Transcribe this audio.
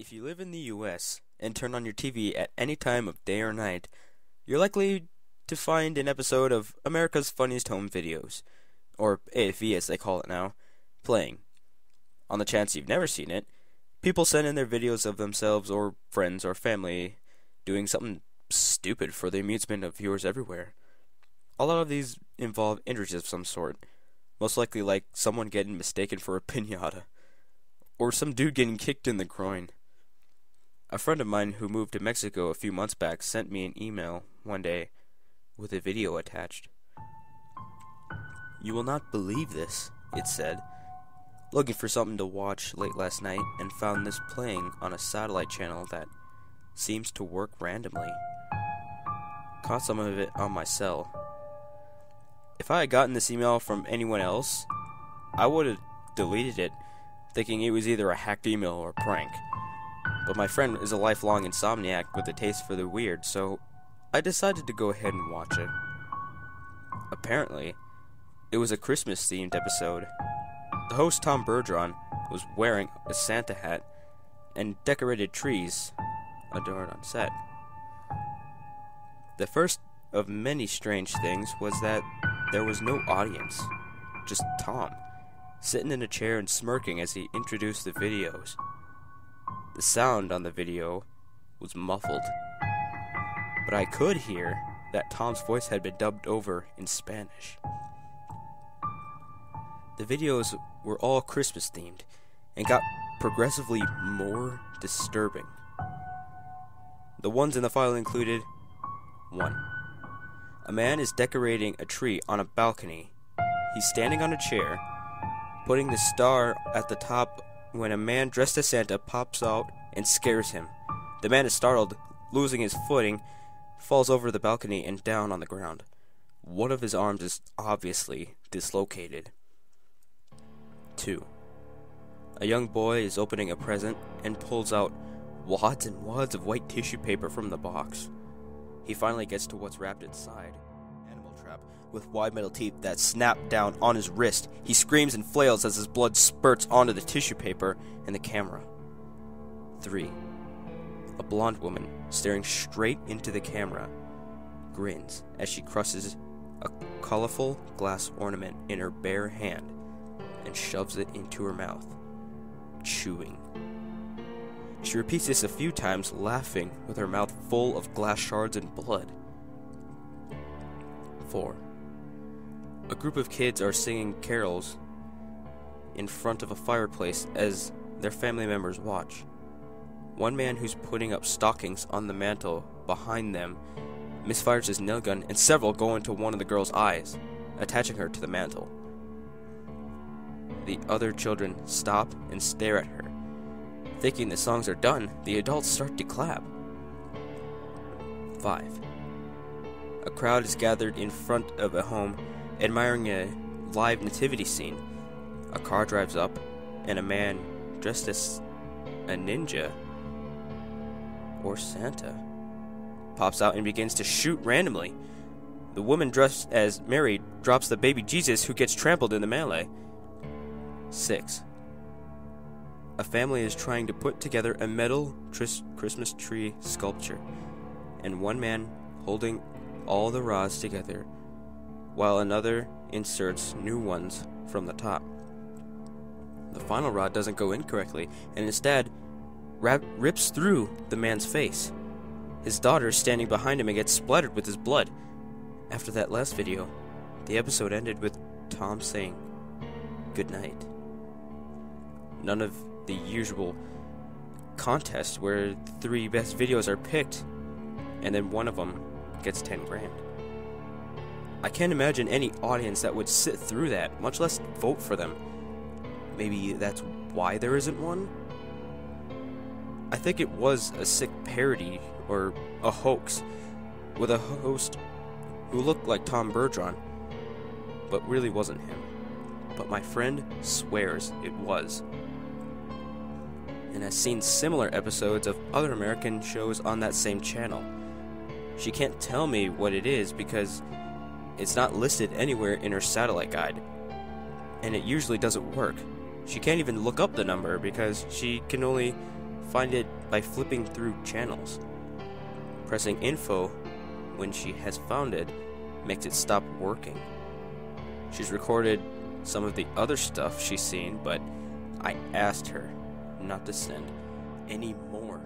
If you live in the US and turn on your TV at any time of day or night, you're likely to find an episode of America's Funniest Home Videos, or AFV as they call it now, playing. On the chance you've never seen it, people send in their videos of themselves or friends or family doing something stupid for the amusement of viewers everywhere. A lot of these involve injuries of some sort, most likely like someone getting mistaken for a piñata, or some dude getting kicked in the groin. A friend of mine who moved to Mexico a few months back sent me an email one day with a video attached. "You will not believe this," it said. "Looking for something to watch late last night and found this playing on a satellite channel that seems to work randomly. Caught some of it on my cell. If I had gotten this email from anyone else, I would have deleted it, thinking it was either a hacked email or a prank. But my friend is a lifelong insomniac with a taste for the weird, so I decided to go ahead and watch it. Apparently, it was a Christmas-themed episode. The host, Tom Bergeron, was wearing a Santa hat and decorated trees adorned on set. The first of many strange things was that there was no audience, just Tom, sitting in a chair and smirking as he introduced the videos. The sound on the video was muffled, but I could hear that Tom's voice had been dubbed over in Spanish. The videos were all Christmas themed and got progressively more disturbing. The ones in the file included 1. A man is decorating a tree on a balcony. He's standing on a chair, putting the star at the top when a man dressed as Santa pops out and scares him. The man is startled, losing his footing, falls over the balcony and down on the ground. One of his arms is obviously dislocated. 2. A young boy is opening a present and pulls out wads and wads of white tissue paper from the box. He finally gets to what's wrapped inside. Animal trap with wide metal teeth that snap down on his wrist. He screams and flails as his blood spurts onto the tissue paper and the camera. 3. A blonde woman, staring straight into the camera, grins as she crushes a colorful glass ornament in her bare hand and shoves it into her mouth, chewing. She repeats this a few times, laughing with her mouth full of glass shards and blood. 4. A group of kids are singing carols in front of a fireplace as their family members watch. One man who's putting up stockings on the mantle behind them misfires his nail gun and several go into one of the girl's eyes, attaching her to the mantle. The other children stop and stare at her. Thinking the songs are done, the adults start to clap. 5. A crowd is gathered in front of a home, admiring a live nativity scene. A car drives up, and a man dressed as a ninja or Santa pops out and begins to shoot randomly. The woman dressed as Mary drops the baby Jesus, who gets trampled in the melee. 6. A family is trying to put together a metal Christmas tree sculpture, and one man holding all the rods together, while another inserts new ones from the top. The final rod doesn't go in correctly, and instead rips through the man's face. His daughter is standing behind him and gets splattered with his blood. After that last video, the episode ended with Tom saying, "Good night." None of the usual contest where the 3 best videos are picked, and then one of them gets 10 grand. I can't imagine any audience that would sit through that, much less vote for them. Maybe that's why there isn't one? I think it was a sick parody, or a hoax, with a host who looked like Tom Bergeron, but really wasn't him. But my friend swears it was, and has seen similar episodes of other American shows on that same channel. She can't tell me what it is because it's not listed anywhere in her satellite guide, and it usually doesn't work. She can't even look up the number because she can only find it by flipping through channels. Pressing info when she has found it makes it stop working. She's recorded some of the other stuff she's seen, but I asked her not to send any more.